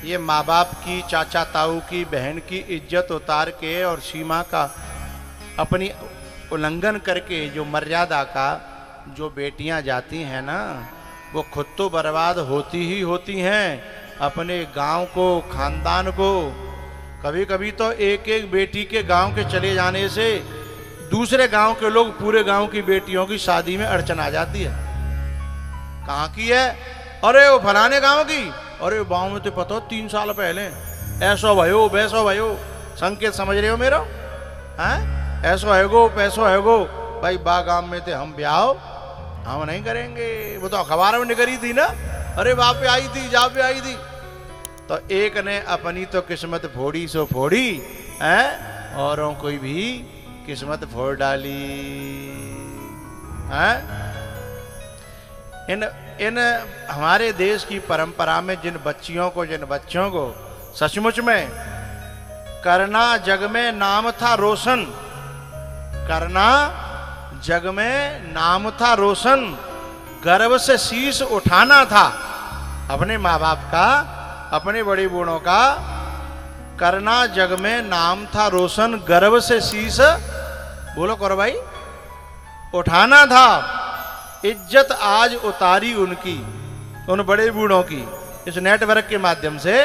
ये माँ बाप की, चाचा ताऊ की, बहन की इज्जत उतार के और सीमा का अपनी उल्लंघन करके जो मर्यादा का जो बेटियां जाती हैं ना, वो खुद तो बर्बाद होती ही होती हैं, अपने गांव को, खानदान को। कभी कभी तो एक एक बेटी के गांव के चले जाने से दूसरे गांव के लोग पूरे गांव की बेटियों की शादी में अड़चन आ जाती है। कहाँ की है? अरे वो फलाने गांव की। अरे गांव में तो पता हो 3 साल पहले ऐसो भयो वैसो भयो। संकेत समझ रहे हो मेरा? हैं? ऐसो है गो पैसो है गो। भाई बा गांव में थे हम ब्याह हम नहीं करेंगे। वो तो अखबार में निकली थी ना, अरे वहां पे आई थी, जहां पे आई थी। तो एक ने अपनी तो किस्मत फोड़ी सो फोड़ी, हैं? औरों कोई भी किस्मत फोड़ डाली। हैं? इन हमारे देश की परंपरा में जिन बच्चियों को, जिन बच्चों को सचमुच में करना जग में नाम था रोशन, करना जग में नाम था रोशन, गर्व से शीश उठाना था अपने माँ बाप का, अपने बड़े बूढ़ों का। करना जग में नाम था रोशन, गर्व से शीश, बोलो करो भाई, उठाना था। इज्जत आज उतारी उनकी, उन बड़े बूढ़ों की। इस नेटवर्क के माध्यम से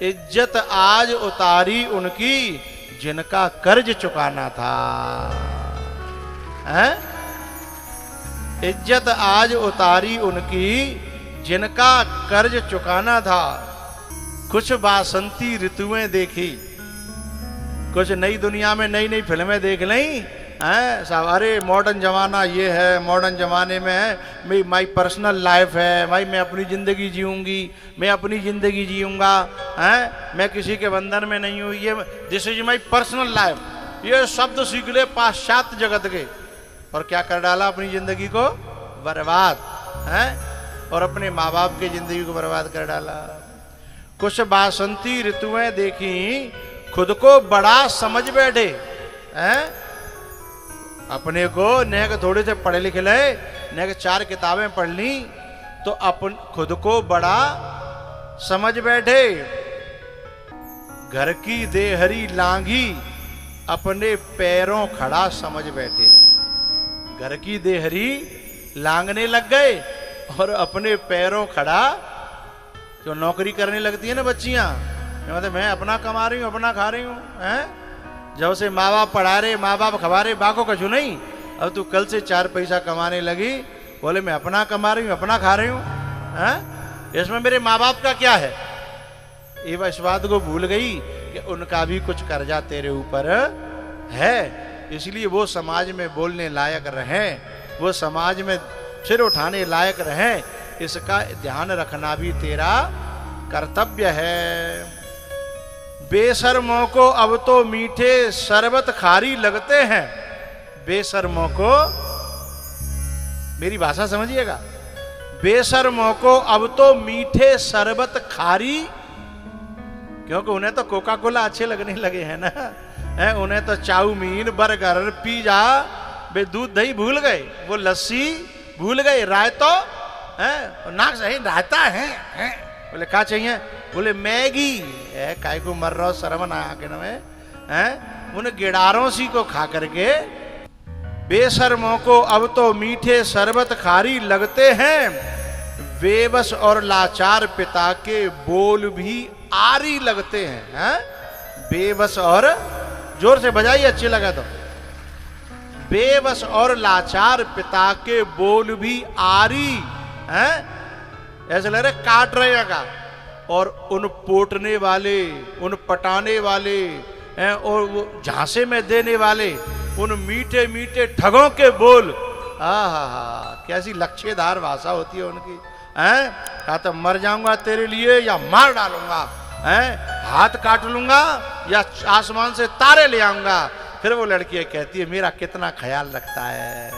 इज्जत आज उतारी उनकी, जिनका कर्ज चुकाना था। हैं? इज्जत आज उतारी उनकी, जिनका कर्ज चुकाना था। कुछ बासंती ऋतुएं देखी, कुछ नई दुनिया में नई नई फिल्में देख ली हैं साहब। अरे मॉडर्न जमाना ये है, मॉडर्न जमाने में है माई पर्सनल लाइफ है, भाई मैं अपनी जिंदगी जीऊंगी, मैं अपनी जिंदगी जीऊंगा, हैं? मैं किसी के बंधन में नहीं हूं, ये this is my personal life. ये शब्द सीख ले पाश्चात्य जगत के, और क्या कर डाला? अपनी जिंदगी को बर्बाद, हैं? और अपने माँ बाप की जिंदगी को बर्बाद कर डाला। कुछ बासंती ऋतुएं देखी, खुद को बड़ा समझ बैठे, हैं? अपने को नेक थोड़े से पढ़े लिखे ले, नेक 4 किताबें पढ़ ली तो अपन खुद को बड़ा समझ बैठे। घर की देहरी लांगी, अपने पैरों खड़ा समझ बैठे। घर की देहरी लांगने लग गए और अपने पैरों खड़ा। जो नौकरी करने लगती है ना बच्चियां, मतलब मैं अपना कमा रही हूं, अपना खा रही हूं, हैं? जब से माँ बाप पढ़ा रहे, माँ बाप खवा रहे, बाको कछु नहीं। अब तू कल से 4 पैसा कमाने लगी, बोले मैं अपना कमा रही हूँ, अपना खा रही हूँ, हैं? इसमें मेरे माँ बाप का क्या है? ये इस बात को भूल गई कि उनका भी कुछ कर्जा तेरे ऊपर है। इसलिए वो समाज में बोलने लायक रहे, वो समाज में सिर उठाने लायक रहे, इसका ध्यान रखना भी तेरा कर्तव्य है। बेशर्मों को अब तो मीठे शरबत खारी लगते हैं। बेशर्मों को, मेरी भाषा समझिएगा, बेशर्मों को अब तो मीठे शरबत खारी, क्योंकि उन्हें तो कोका कोला अच्छे लगने लगे हैं ना, है? उन्हें तो चाउमीन, बर्गर, पिज्जा, वे दूध दही भूल गए, वो लस्सी भूल गए, रायता है, नाक सही रायता है? बोले क्या चाहिए? बोले मैगी है। काय को मर रहा हो, शर्म ना आके ना में, हैं? उन गिडारों सी को खा करके। बेशर्मों को अब तो मीठे शरबत खारी लगते हैं, बेबस और लाचार पिता के बोल भी आरी लगते हैं, हैं? बेबस और, जोर से बजाइए अच्छे लगा तो। बेबस और लाचार पिता के बोल भी आरी, हैं? ऐसे लग रहे काट रहे हैं का। और उन पोटने वाले, उन पटाने वाले हैं, और वो झांसे में देने वाले उन मीठे मीठे ठगों के बोल, आहा कैसी लच्छेदार भाषा होती है उनकी, हैं? या तो मर जाऊंगा तेरे लिए या मार डालूंगा, हैं? हाथ काट लूंगा या आसमान से तारे ले आऊंगा। फिर वो लड़की कहती है मेरा कितना ख्याल रखता है,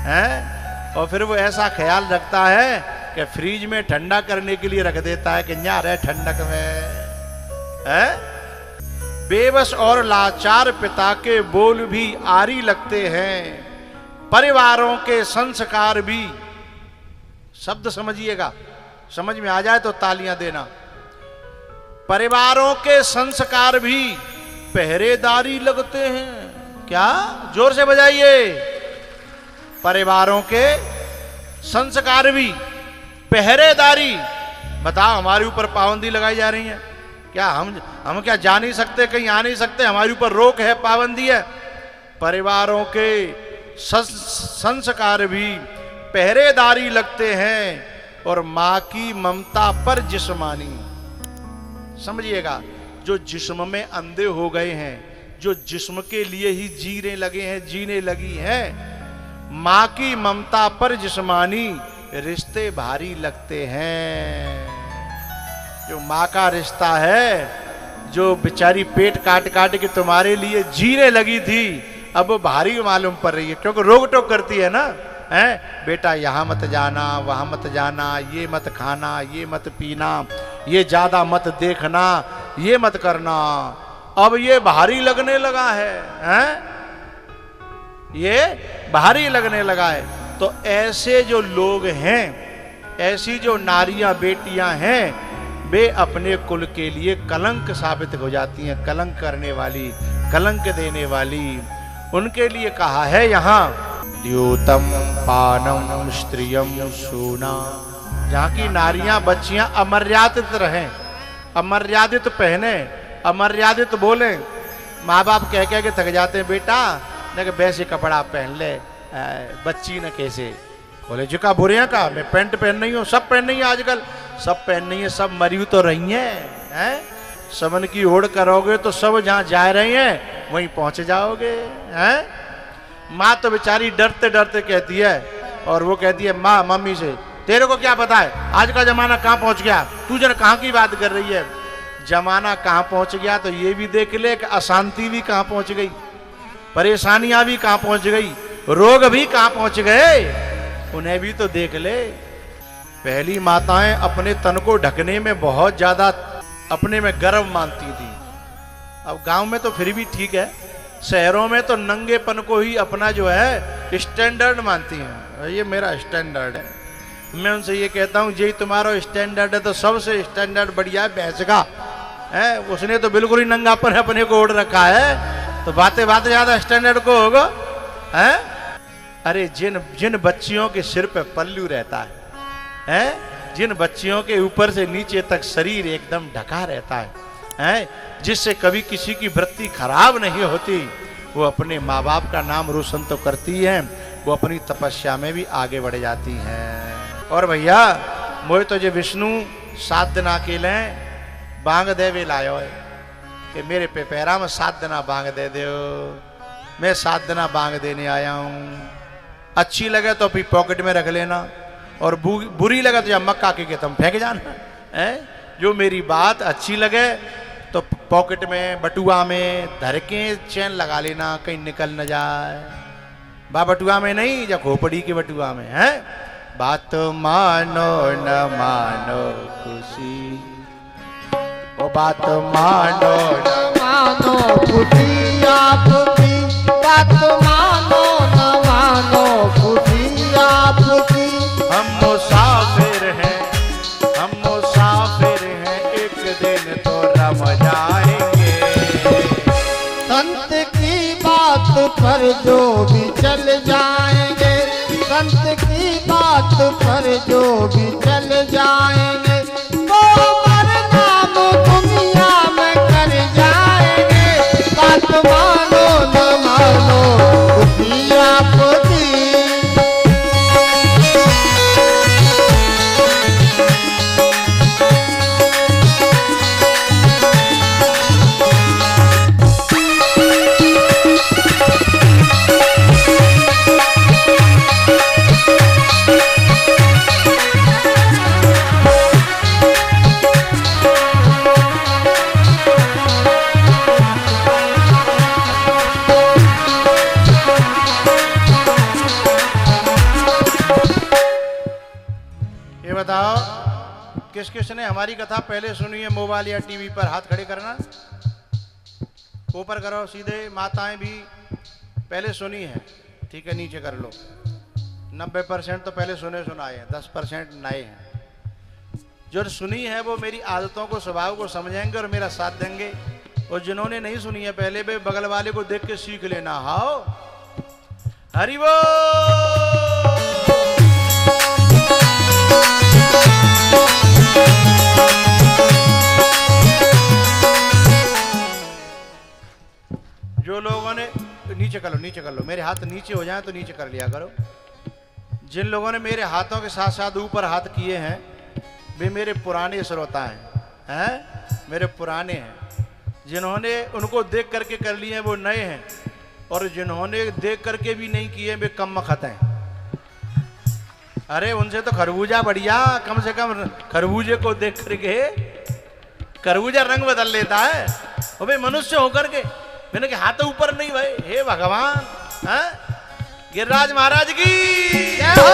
हैं? और फिर वो ऐसा ख्याल रखता है कि फ्रीज में ठंडा करने के लिए रख देता है कि न्या रहे ठंडक में, हैं? बेबस और लाचार पिता के बोल भी आरी लगते हैं, परिवारों के संस्कार भी। शब्द समझिएगा, समझ में आ जाए तो तालियां देना। परिवारों के संस्कार भी पहरेदारी लगते हैं। क्या? जोर से बजाइए। परिवारों के संस्कार भी पहरेदारी। बताओ, हमारे ऊपर पाबंदी लगाई जा रही है क्या? हम क्या जा नहीं सकते, कहीं आ नहीं सकते? हमारे ऊपर रोक है, पाबंदी है। परिवारों के संस्कार भी पहरेदारी लगते हैं और मां की ममता पर जिस्मानी। समझिएगा, जो जिस्म में अंधे हो गए हैं, जो जिस्म के लिए ही जीने लगे हैं, जीने लगी हैं, मां की ममता पर जिस्मानी रिश्ते भारी लगते हैं। जो मां का रिश्ता है, जो बेचारी पेट काट काट के तुम्हारे लिए जीने लगी थी, अब वो भारी मालूम पड़ रही है, क्योंकि रोक टोक करती है ना। है बेटा, यहां मत जाना, वहां मत जाना, ये मत खाना, ये मत पीना, ये ज्यादा मत देखना, ये मत करना। अब ये भारी लगने लगा है, हैं? ये भारी लगने लगा है। तो ऐसे जो लोग हैं, ऐसी जो नारियां बेटियां हैं, वे अपने कुल के लिए कलंक साबित हो जाती हैं, कलंक करने वाली, कलंक देने वाली। उनके लिए कहा है यहाँ द्योतम पानम स्त्रियम सूना, जहाँ की नारियां बच्चियां अमर्यादित रहें, अमर्यादित पहने, अमर्यादित बोले। माँ बाप कह कह के थक जाते हैं, बेटा न वैसे कपड़ा पहन ले, बच्ची न कैसे कॉलेज का बुरे का, मैं पैंट पहन नहीं हूँ, सब पहन नहीं है आजकल, सब पहन नहीं है, सब मरी तो रही हैं। समन की ओढ़ करोगे तो सब जहाँ जा रहे हैं वहीं पहुंच जाओगे। हैं? माँ तो बेचारी डरते डरते कहती है, और वो कहती है माँ मम्मी से, तेरे को क्या पता है आज का जमाना कहाँ पहुंच गया, तू जरा कहाँ की बात कर रही है। जमाना कहाँ पहुंच गया तो ये भी देख ले कि अशांति भी कहाँ पहुंच गई, परेशानियां भी कहाँ पहुंच गई, रोग भी कहाँ पहुंच गए, उन्हें भी तो देख ले। पहली माताएं अपने तन को ढकने में बहुत ज्यादा अपने में गर्व मानती थी। अब गांव में तो फिर भी ठीक है, शहरों में तो नंगेपन को ही अपना जो है स्टैंडर्ड मानती हैं। ये मेरा स्टैंडर्ड है। मैं उनसे ये कहता हूँ, यही तुम्हारा स्टैंडर्ड है तो सबसे स्टैंडर्ड बढ़िया है भैंस का है। उसने तो बिल्कुल ही नंगापन अपने को ओढ़ रखा है, तो बातें बातें ज्यादा स्टैंडर्ड को होगा। है? अरे जिन बच्चियों के सिर पे पल्लू रहता है, जिन बच्चियों के ऊपर से नीचे तक शरीर एकदम ढका रहता है, जिससे कभी किसी की वृत्ति खराब नहीं होती, वो अपने माँ बाप का नाम रोशन तो करती हैं, वो अपनी तपस्या में भी आगे बढ़ जाती हैं। और भैया मोए तो जो विष्णु 7 दिन अकेले बांग दे वे लायो है कि मेरे पे पैरा में 7 दिन बांग दे दो, मैं 7 दिन बांग देने आया हूँ। अच्छी लगे तो अपनी पॉकेट में रख लेना, और बुरी लगे तो या मक्का के तुम फेंक जाना। जो मेरी बात अच्छी लगे तो पॉकेट में, बटुआ में धर के चैन लगा लेना, कहीं निकल न जाए। बटुआ में नहीं, या खोपड़ी के बटुआ में। है बात मानो न मानो खुशी, ओ बात मानो न मानो खुशी आपकी, बात मानो न मानो खुशी आपकी। हम मुसाफिर हैं, हम मुसाफिर हैं, एक दिन तो रम जाएंगे। संत की बात पर जो भी चल जाएंगे, संत की बात पर जो भी चल जाएंगे, वो नाम दुनिया में कर जाएंगे। बात मानो न मानो खुशी आपकी। बताओ किस किस ने हमारी कथा पहले सुनी है? मोबाइल या टीवी पर हाथ खड़े करना, ऊपर करो सीधे। माताएं भी पहले सुनी है, ठीक है, नीचे कर लो। 90% तो पहले सुने सुनाए हैं, 10% नए हैं। जो सुनी है वो मेरी आदतों को, स्वभाव को समझेंगे और मेरा साथ देंगे, और जिन्होंने नहीं सुनी है पहले वे बगल वाले को देख के सीख लेना। हाओ हरि बोल। जो लोगों ने नीचे कर लो, नीचे कर लो, मेरे हाथ नीचे हो जाए तो नीचे कर लिया करो। जिन लोगों ने मेरे हाथों के साथ साथ ऊपर हाथ किए हैं वे मेरे पुराने श्रोता हैं, मेरे पुराने हैं। जिन्होंने उनको देख करके कर लिए हैं वो नए हैं, और जिन्होंने देख करके भी नहीं किए वे कम मखत हैं। अरे उनसे तो खरबूजा बढ़िया, कम से कम खरबूजे को देख करके खरबूजा रंग बदल लेता है। और भाई मनुष्य होकर के मैंने कहा हाथ ऊपर नहीं भाई, हे भगवान। गिरिराज महाराज की जय हो।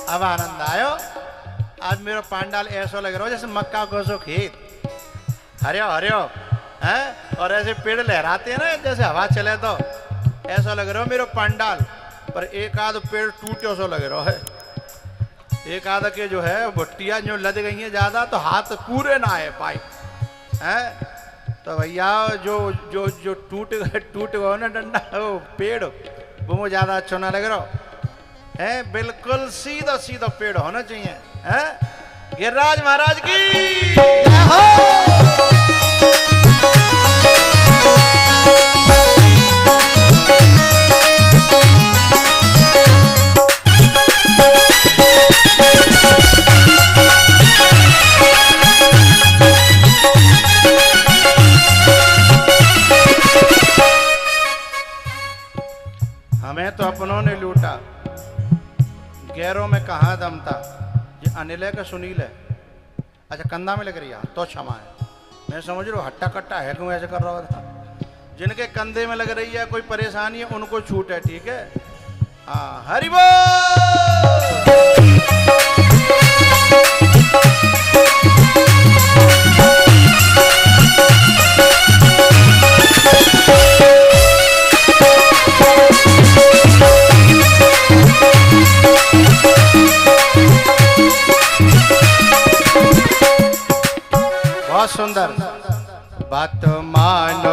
अब आनंद आयो। आज मेरा पांडाल ऐसा लग रहा हो जैसे मक्का को सो खेत, हरियो हरियो है, और ऐसे पेड़ लहराते हैं ना जैसे हवा चले, तो ऐसा लग रहा हो मेरा पांडाल। पर एक आध पेड़ टूटे सो लग रहा है, एक आध के जो है भुट्टियाँ जो लद गई हैं ज्यादा, तो हाथ पूरे ना आए पाए हैं। तो भैया जो जो जो टूट गया ना डंडा, वो पेड़ वो ज्यादा अच्छा ना लग रहा है। बिल्कुल सीधा सीधा पेड़ होना चाहिए। गिरिराज महाराज की जय हो। हमें तो अपनों ने लूटा, गैरों में कहाँ दम था। ये अनिल है का सुनील है? अच्छा कंधा में लग रही है तो क्षमा है, मैं समझ रहा हूँ हट्टा कट्टा है क्यों ऐसे कर रहा था। जिनके कंधे में लग रही है कोई परेशानी है उनको छूट है, ठीक है। हाँ हरि बोल। बहुत सुंदर बात मानो